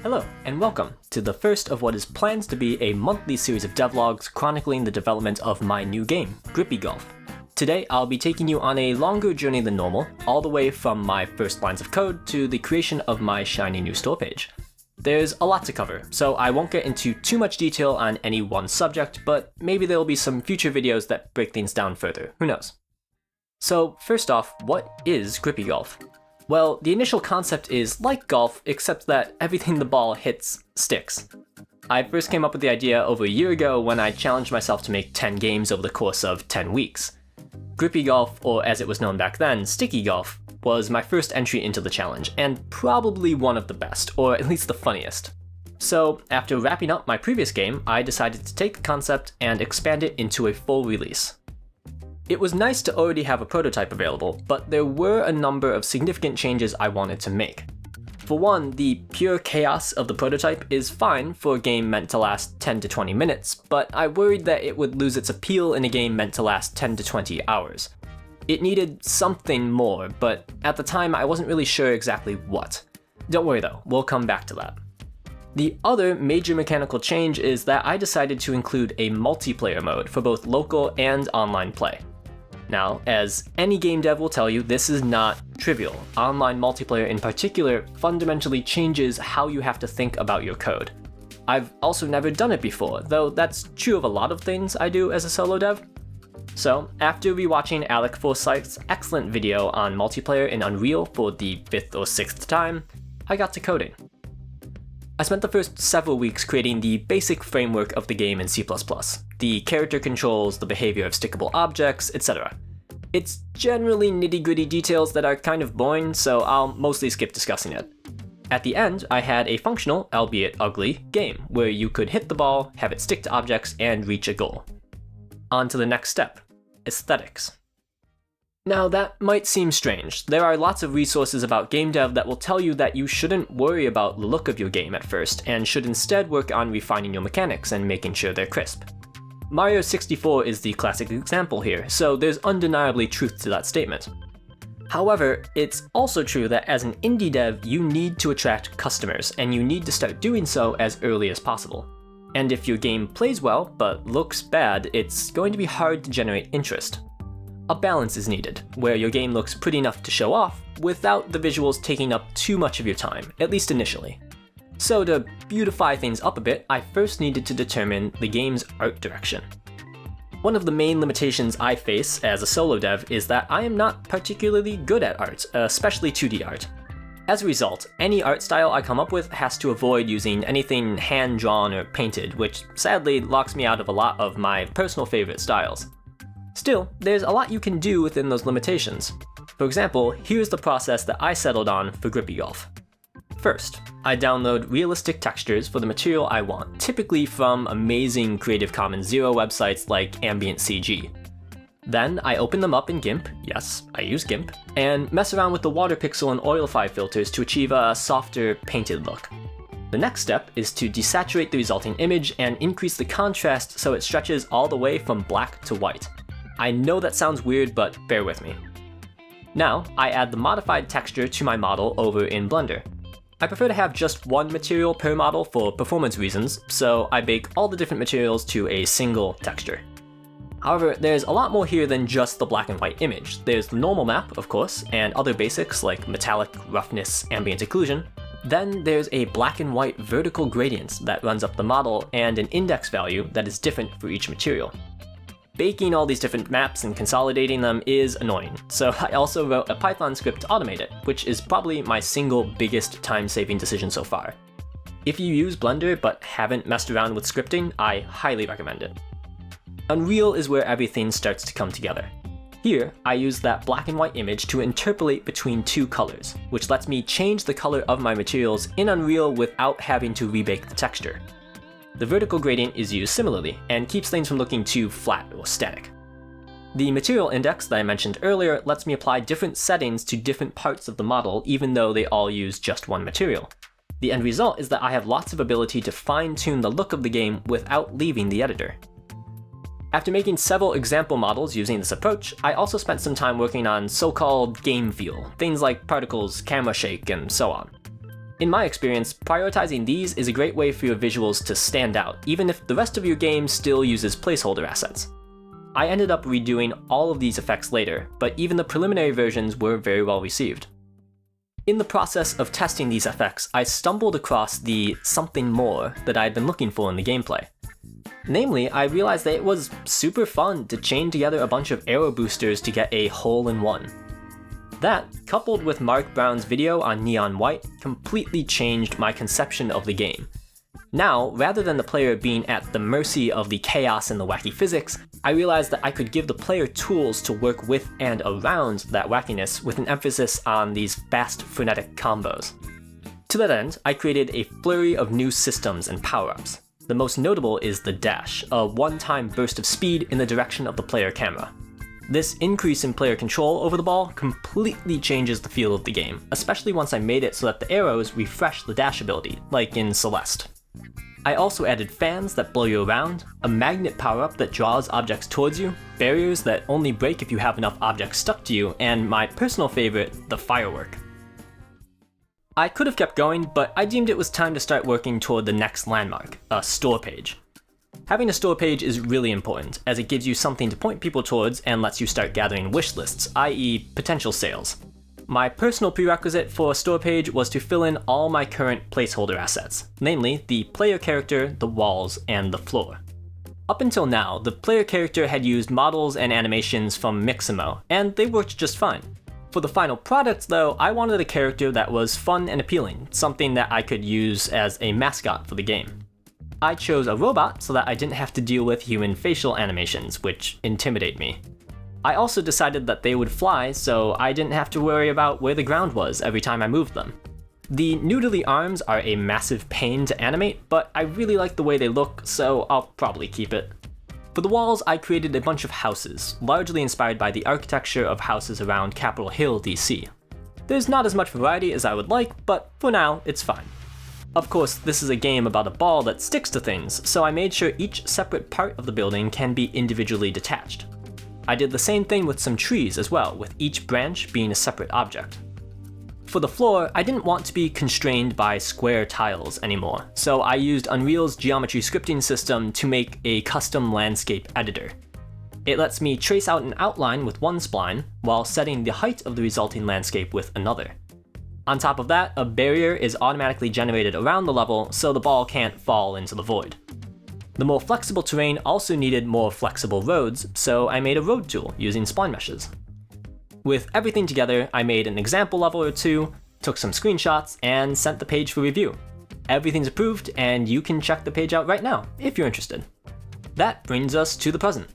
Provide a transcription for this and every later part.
Hello, and welcome to the first of what is planned to be a monthly series of devlogs chronicling the development of my new game, Grippy Golf. Today, I'll be taking you on a longer journey than normal, all the way from my first lines of code to the creation of my shiny new store page. There's a lot to cover, so I won't get into too much detail on any one subject, but maybe there'll be some future videos that break things down further, who knows. So first off, what is Grippy Golf? Well, the initial concept is like golf, except that everything the ball hits sticks. I first came up with the idea over a year ago when I challenged myself to make 10 games over the course of 10 weeks. Grippy Golf, or as it was known back then, Sticky Golf, was my first entry into the challenge, and probably one of the best, or at least the funniest. So, after wrapping up my previous game, I decided to take the concept and expand it into a full release. It was nice to already have a prototype available, but there were a number of significant changes I wanted to make. For one, the pure chaos of the prototype is fine for a game meant to last 10 to 20 minutes, but I worried that it would lose its appeal in a game meant to last 10 to 20 hours. It needed something more, but at the time I wasn't really sure exactly what. Don't worry though, we'll come back to that. The other major mechanical change is that I decided to include a multiplayer mode for both local and online play. Now, as any game dev will tell you, this is not trivial. Online multiplayer in particular fundamentally changes how you have to think about your code. I've also never done it before, though that's true of a lot of things I do as a solo dev. So, after rewatching Alec Forsyth's excellent video on multiplayer in Unreal for the 5th or 6th time, I got to coding. I spent the first several weeks creating the basic framework of the game in C++, the character controls, the behavior of stickable objects, etc. It's generally nitty-gritty details that are kind of boring, so I'll mostly skip discussing it. At the end, I had a functional, albeit ugly, game where you could hit the ball, have it stick to objects, and reach a goal. On to the next step, aesthetics. Now that might seem strange. There are lots of resources about game dev that will tell you that you shouldn't worry about the look of your game at first, and should instead work on refining your mechanics and making sure they're crisp. Mario 64 is the classic example here, so there's undeniably truth to that statement. However, it's also true that as an indie dev, you need to attract customers, and you need to start doing so as early as possible. And if your game plays well, but looks bad, it's going to be hard to generate interest. A balance is needed, where your game looks pretty enough to show off, without the visuals taking up too much of your time, at least initially. So to beautify things up a bit, I first needed to determine the game's art direction. One of the main limitations I face as a solo dev is that I am not particularly good at art, especially 2D art. As a result, any art style I come up with has to avoid using anything hand-drawn or painted, which sadly locks me out of a lot of my personal favorite styles. Still, there's a lot you can do within those limitations. For example, here's the process that I settled on for Grippy Golf. First, I download realistic textures for the material I want, typically from amazing Creative Commons Zero websites like Ambient CG. Then I open them up in GIMP, yes, I use GIMP, and mess around with the water pixel and oilify filters to achieve a softer, painted look. The next step is to desaturate the resulting image and increase the contrast so it stretches all the way from black to white. I know that sounds weird, but bear with me. Now, I add the modified texture to my model over in Blender. I prefer to have just one material per model for performance reasons, so I bake all the different materials to a single texture. However, there's a lot more here than just the black and white image. There's the normal map, of course, and other basics like metallic, roughness, ambient occlusion. Then there's a black and white vertical gradient that runs up the model and an index value that is different for each material. Baking all these different maps and consolidating them is annoying, so I also wrote a Python script to automate it, which is probably my single biggest time-saving decision so far. If you use Blender but haven't messed around with scripting, I highly recommend it. Unreal is where everything starts to come together. Here, I use that black and white image to interpolate between two colors, which lets me change the color of my materials in Unreal without having to rebake the texture. The vertical gradient is used similarly, and keeps things from looking too flat or static. The material index that I mentioned earlier lets me apply different settings to different parts of the model even though they all use just one material. The end result is that I have lots of ability to fine-tune the look of the game without leaving the editor. After making several example models using this approach, I also spent some time working on so-called game feel, things like particles, camera shake, and so on. In my experience, prioritizing these is a great way for your visuals to stand out, even if the rest of your game still uses placeholder assets. I ended up redoing all of these effects later, but even the preliminary versions were very well received. In the process of testing these effects, I stumbled across the something more that I had been looking for in the gameplay. Namely, I realized that it was super fun to chain together a bunch of arrow boosters to get a hole-in-one. That, coupled with Mark Brown's video on Neon White, completely changed my conception of the game. Now, rather than the player being at the mercy of the chaos and the wacky physics, I realized that I could give the player tools to work with and around that wackiness with an emphasis on these fast, frenetic combos. To that end, I created a flurry of new systems and power-ups. The most notable is the dash, a one-time burst of speed in the direction of the player camera. This increase in player control over the ball completely changes the feel of the game, especially once I made it so that the arrows refresh the dash ability, like in Celeste. I also added fans that blow you around, a magnet power-up that draws objects towards you, barriers that only break if you have enough objects stuck to you, and my personal favorite, the firework. I could have kept going, but I deemed it was time to start working toward the next landmark, a store page. Having a store page is really important, as it gives you something to point people towards and lets you start gathering wish lists, i.e. potential sales. My personal prerequisite for a store page was to fill in all my current placeholder assets, namely the player character, the walls, and the floor. Up until now, the player character had used models and animations from Mixamo, and they worked just fine. For the final product though, I wanted a character that was fun and appealing, something that I could use as a mascot for the game. I chose a robot so that I didn't have to deal with human facial animations, which intimidate me. I also decided that they would fly, so I didn't have to worry about where the ground was every time I moved them. The noodly arms are a massive pain to animate, but I really like the way they look, so I'll probably keep it. For the walls, I created a bunch of houses, largely inspired by the architecture of houses around Capitol Hill, DC. There's not as much variety as I would like, but for now, it's fine. Of course, this is a game about a ball that sticks to things, so I made sure each separate part of the building can be individually detached. I did the same thing with some trees as well, with each branch being a separate object. For the floor, I didn't want to be constrained by square tiles anymore, so I used Unreal's geometry scripting system to make a custom landscape editor. It lets me trace out an outline with one spline, while setting the height of the resulting landscape with another. On top of that, a barrier is automatically generated around the level so the ball can't fall into the void. The more flexible terrain also needed more flexible roads, so I made a road tool using spline meshes. With everything together, I made an example level or two, took some screenshots, and sent the page for review. Everything's approved, and you can check the page out right now, if you're interested. That brings us to the present.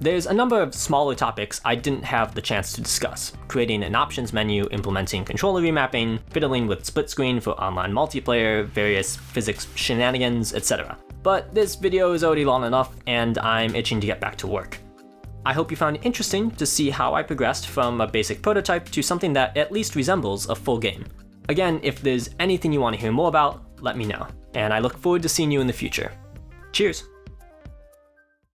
There's a number of smaller topics I didn't have the chance to discuss, creating an options menu, implementing controller remapping, fiddling with split screen for online multiplayer, various physics shenanigans, etc. But this video is already long enough, and I'm itching to get back to work. I hope you found it interesting to see how I progressed from a basic prototype to something that at least resembles a full game. Again, if there's anything you want to hear more about, let me know, and I look forward to seeing you in the future. Cheers!